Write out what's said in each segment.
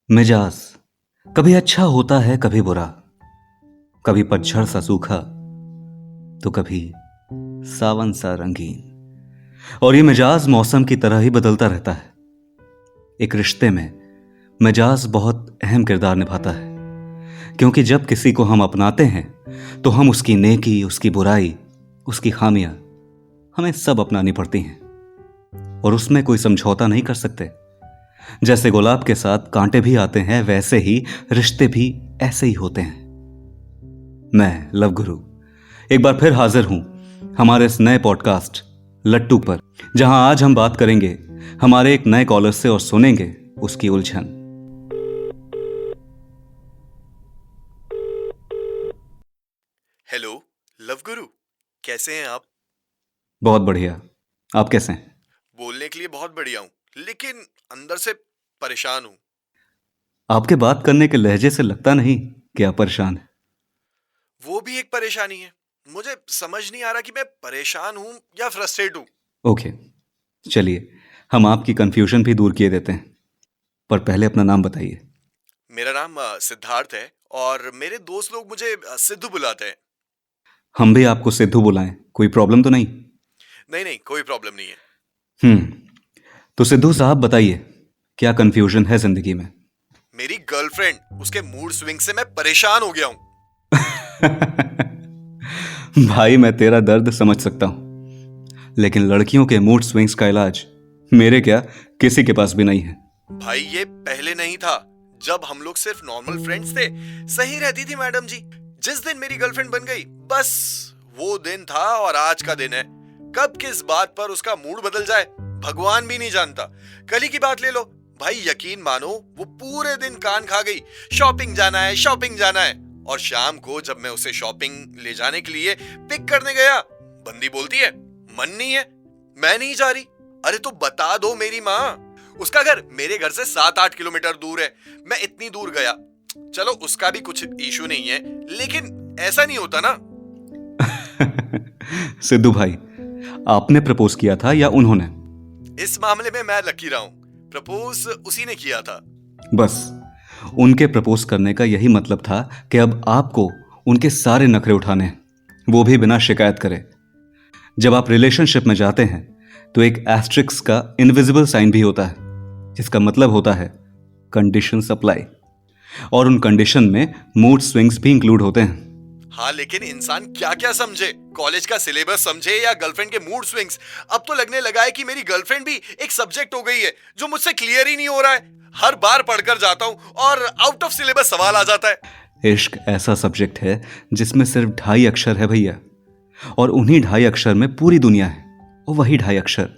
मिजाज कभी अच्छा होता है, कभी बुरा, कभी पतझड़ सा सूखा, तो कभी सावन सा रंगीन। और ये मिजाज मौसम की तरह ही बदलता रहता है। एक रिश्ते में मिजाज बहुत अहम किरदार निभाता है, क्योंकि जब किसी को हम अपनाते हैं तो हम उसकी नेकी, उसकी बुराई, उसकी खामियां हमें सब अपनानी पड़ती हैं और उसमें कोई समझौता नहीं कर सकते। जैसे गुलाब के साथ कांटे भी आते हैं, वैसे ही रिश्ते भी ऐसे ही होते हैं। मैं लव गुरु एक बार फिर हाजिर हूं हमारे इस नए पॉडकास्ट लट्टू पर, जहां आज हम बात करेंगे हमारे एक नए कॉलर से और सुनेंगे उसकी उलझन। हेलो लव गुरु, कैसे हैं आप? बहुत बढ़िया। आप कैसे हैं? बोलने के लिए बहुत बढ़िया हूँ, लेकिन अंदर से परेशान हूँ। आपके बात करने के लहजे से लगता नहीं कि आप परेशान हैं। वो भी एक परेशानी है। मुझे समझ नहीं आ रहा कि मैं परेशान हूँ या फ्रस्ट्रेट हूँ। ओके, चलिए हम आपकी कंफ्यूजन भी दूर किए देते हैं, पर पहले अपना नाम बताइए। मेरा नाम सिद्धार्थ है और मेरे दोस्त लोग मुझे सिद्धू बुलाते हैं। हम भी आपको सिद्धू बुलाएं, कोई प्रॉब्लम तो नहीं? नहीं नहीं, कोई प्रॉब्लम नहीं है। तो सिद्धू साहब बताइए, क्या कंफ्यूजन है जिंदगी में? मेरी गर्लफ्रेंड, उसके मूड स्विंग से मैं परेशान हो गया हूँ। भाई मैं तेरा दर्द समझ सकता हूं, लेकिन लड़कियों के मूड स्विंग्स का इलाज मेरे क्या, किसी के पास भी नहीं है। भाई ये पहले नहीं था, जब हम लोग सिर्फ नॉर्मल फ्रेंड्स थे, सही रहती थी मैडम जी। जिस दिन मेरी गर्लफ्रेंड बन गई, बस वो दिन था और आज का दिन है। कब किस बात पर उसका मूड बदल जाए भगवान भी नहीं जानता। कल ही की बात ले लो भाई, यकीन मानो वो पूरे दिन कान खा गई, शॉपिंग जाना है, शॉपिंग जाना है। और शाम को जब मैं उसे शॉपिंग ले जाने के लिए पिक करने गया, बंदी बोलती है मन नहीं है, मैं नहीं जा रही। अरे तो बता दो मेरी माँ, उसका घर मेरे घर से 7-8 किलोमीटर दूर है, मैं इतनी दूर गया। चलो उसका भी कुछ इशू नहीं है, लेकिन ऐसा नहीं होता ना। सिद्धू भाई, आपने प्रपोज किया था या उन्होंने? इस मामले में मैं लकी रहा हूं, प्रपोज उसी ने किया था। बस उनके प्रपोज करने का यही मतलब था कि अब आपको उनके सारे नखरे उठाने हैं, वो भी बिना शिकायत करे। जब आप रिलेशनशिप में जाते हैं तो एक एस्ट्रिक्स का इनविजिबल साइन भी होता है, जिसका मतलब होता है कंडीशन अप्लाई, और उन कंडीशन में मूड स्विंग्स भी इंक्लूड होते हैं। हाँ, लेकिन इंसान क्या क्या समझे, कॉलेज का सिलेबस समझे या गर्लफ्रेंड के मूड स्विंग्स। अब तो लगने लगा है कि मेरी गर्लफ्रेंड भी एक सब्जेक्ट हो गई है जो मुझसे क्लियर ही नहीं हो रहा है। हर बार पढ़कर जाता हूँ और आउट ऑफ सिलेबस सवाल आ जाता है। इश्क ऐसा सब्जेक्ट है जिसमें सिर्फ 2.5 अक्षर है भैया, और उन्हीं 2.5 अक्षर में पूरी दुनिया है। और वही 2.5 अक्षर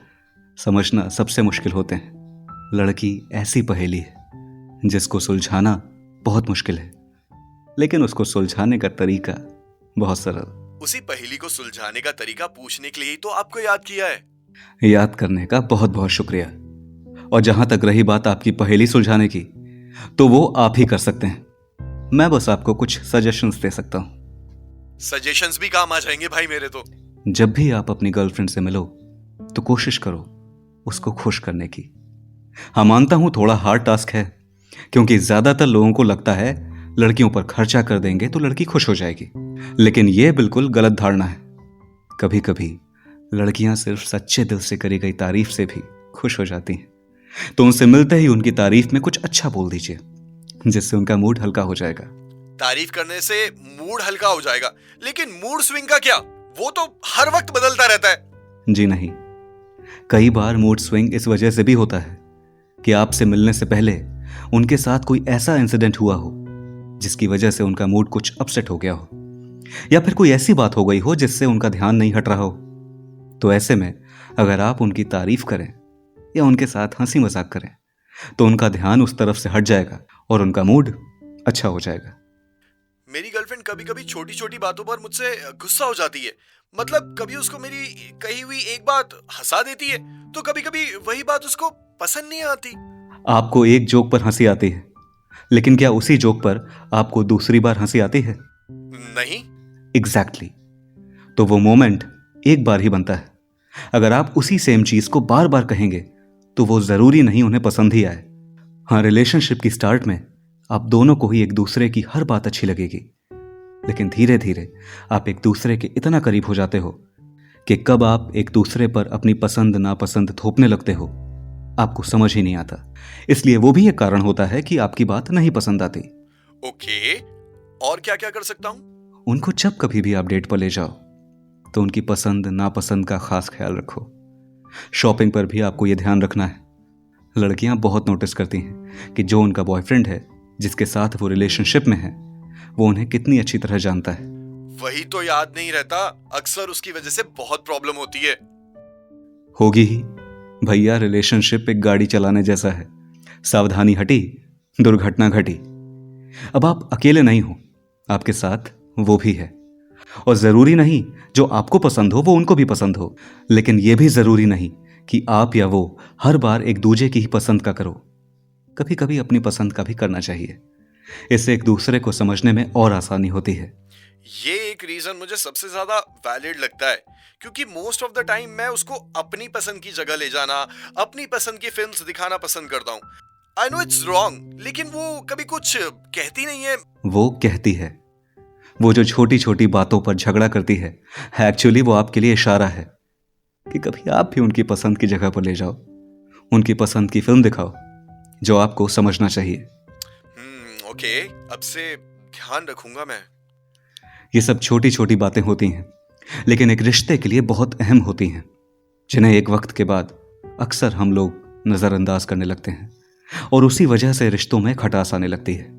समझना सबसे मुश्किल होते हैं। लड़की ऐसी पहेली है जिसको सुलझाना बहुत मुश्किल है, लेकिन उसको सुलझाने का तरीका बहुत सरल। उसी पहेली को सुलझाने का तरीका पूछने के लिए ही तो आपको याद किया है। याद करने का बहुत बहुत शुक्रिया। और जहां तक रही बात आपकी पहेली सुलझाने की, तो वो आप ही कर सकते हैं। मैं बस आपको कुछ सजेशंस दे सकता हूं। सजेशंस भी काम आ जाएंगे भाई मेरे तो। जब भी आप अपनी गर्लफ्रेंड से मिलो तो कोशिश करो उसको खुश करने की। हाँ, मानता हूं थोड़ा हार्ड टास्क है, क्योंकि ज्यादातर लोगों को लगता है लड़कियों पर खर्चा कर देंगे तो लड़की खुश हो जाएगी, लेकिन यह बिल्कुल गलत धारणा है। कभी कभी लड़कियां सिर्फ सच्चे दिल से करी गई तारीफ से भी खुश हो जाती हैं, तो उनसे मिलते ही उनकी तारीफ में कुछ अच्छा बोल दीजिए, जिससे उनका मूड हल्का हो जाएगा। तारीफ करने से मूड हल्का हो जाएगा, लेकिन मूड स्विंग का क्या? वो तो हर वक्त बदलता रहता है। जी नहीं, कई बार मूड स्विंग इस वजह से भी होता है कि आपसे मिलने से पहले उनके साथ कोई ऐसा इंसिडेंट हुआ हो जिसकी वजह से उनका मूड कुछ अपसेट हो गया हो, या फिर कोई ऐसी बात हो गई हो जिससे उनका ध्यान नहीं हट रहा हो। तो ऐसे में अगर आप उनकी तारीफ करें या उनके साथ हंसी मजाक करें तो उनका ध्यान उस तरफ से हट जाएगा और उनका मूड अच्छा हो जाएगा। मेरी गर्लफ्रेंड कभी कभी छोटी छोटी बातों पर मुझसे गुस्सा हो जाती है। मतलब कभी उसको मेरी कही हुई एक बात हंसा देती है, तो कभी कभी वही बात उसको पसंद नहीं आती। आपको एक जोक पर हंसी आती है, लेकिन क्या उसी जोक पर आपको दूसरी बार हंसी आती है? नहीं। एग्जैक्टली। तो वो मोमेंट एक बार ही बनता है। अगर आप उसी सेम चीज को बार बार कहेंगे तो वो जरूरी नहीं उन्हें पसंद ही आए। हाँ, रिलेशनशिप की स्टार्ट में आप दोनों को ही एक दूसरे की हर बात अच्छी लगेगी, लेकिन धीरे धीरे आप एक दूसरे के इतना करीब हो जाते हो कि कब आप एक दूसरे पर अपनी पसंद नापसंद थोपने लगते हो आपको समझ ही नहीं आता। इसलिए वो भी एक कारण होता है कि आपकी बात नहीं पसंद आती। ओके, और क्या क्या कर सकता हूँ? उनको जब कभी भी आप डेट पर ले जाओ तो उनकी पसंद नापसंद का खास ख्याल रखो। शॉपिंग पर भी आपको ये ध्यान रखना है। लड़कियां बहुत नोटिस करती हैं कि जो उनका बॉयफ्रेंड है, जिसके साथ वो रिलेशनशिप में है, वो उन्हें कितनी अच्छी तरह जानता है। वही तो याद नहीं रहता, अक्सर उसकी वजह से बहुत प्रॉब्लम होती है। होगी ही भैया, रिलेशनशिप एक गाड़ी चलाने जैसा है, सावधानी हटी दुर्घटना घटी। अब आप अकेले नहीं हो, आपके साथ वो भी है। और जरूरी नहीं जो आपको पसंद हो वो उनको भी पसंद हो, लेकिन यह भी जरूरी नहीं कि आप या वो हर बार एक दूजे की ही पसंद का करो। कभी कभी अपनी पसंद का भी करना चाहिए। इससे एक दूसरे को समझने में और आसानी होती है। ये एक रीजन मुझे सबसे ज्यादा वैलिड लगता है, क्योंकि मोस्ट ऑफ द टाइम मैं उसको अपनी पसंद की जगह ले जाना, अपनी पसंद की फिल्म्स दिखाना पसंद करता हूँ। आई नो इट्स रॉन्ग, लेकिन वो कभी कुछ कहती नहीं है। वो कहती है। वो जो छोटी छोटी बातों पर झगड़ा करती है, एक्चुअली वो आपके लिए इशारा है कि कभी आप भी उनकी पसंद की जगह पर ले जाओ, उनकी पसंद की फिल्म दिखाओ जो आपको समझना चाहिए। ओके, अब से ध्यान रखूंगा मैं। ये सब छोटी छोटी बातें होती हैं, लेकिन एक रिश्ते के लिए बहुत अहम होती हैं, जिन्हें एक वक्त के बाद अक्सर हम लोग नजरअंदाज करने लगते हैं और उसी वजह से रिश्तों में खटास आने लगती है।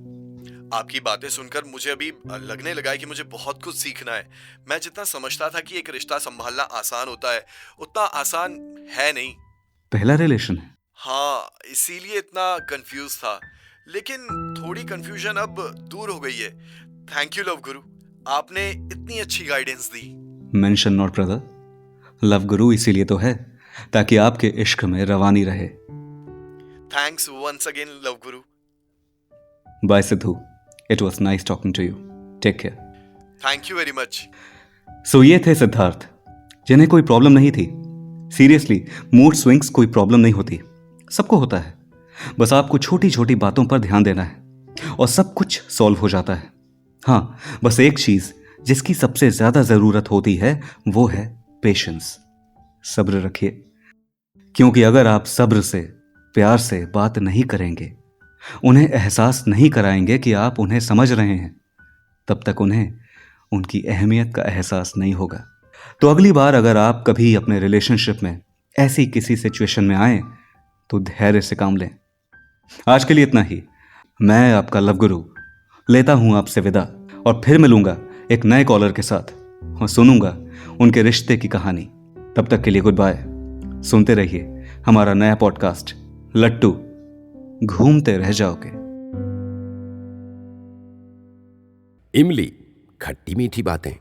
आपकी बातें सुनकर मुझे अभी लगने लगा है कि मुझे बहुत कुछ सीखना है। मैं जितना समझता था कि एक रिश्ता संभालना आसान होता है, उतना आसान है नहीं। पहला रिलेशन है। हाँ, इसीलिए इतना कंफ्यूज था, लेकिन थोड़ी कंफ्यूजन अब दूर हो गई है। थैंक यू लव गुरु, आपने इतनी अच्छी guidance the. Mention not brother, love गुरु इसीलिए तो है ताकि आपके इश्क में रवानी रहे। Thanks once again love guru. Bye Sidhu, it was nice talking to you, take care. Thank you very much. So ये थे सिद्धार्थ, जिन्हें कोई प्रॉब्लम नहीं थी। सीरियसली, मूड स्विंग्स कोई प्रॉब्लम नहीं होती, सबको होता है। बस आपको छोटी छोटी बातों पर ध्यान देना है और सब कुछ सॉल्व हो जाता है। हाँ, बस एक चीज जिसकी सबसे ज्यादा जरूरत होती है वो है पेशेंस। सब्र रखिए, क्योंकि अगर आप सब्र से प्यार से बात नहीं करेंगे, उन्हें एहसास नहीं कराएंगे कि आप उन्हें समझ रहे हैं, तब तक उन्हें उनकी अहमियत का एहसास नहीं होगा। तो अगली बार अगर आप कभी अपने रिलेशनशिप में ऐसी किसी सिचुएशन में आए तो धैर्य से काम लें। आज के लिए इतना ही। मैं आपका लव गुरु लेता हूं आपसे विदा, और फिर मिलूंगा एक नए कॉलर के साथ और सुनूंगा उनके रिश्ते की कहानी। तब तक के लिए गुड बाय। सुनते रहिए हमारा नया पॉडकास्ट लट्टू, घूमते रह जाओगे। इमली, खट्टी मीठी बातें।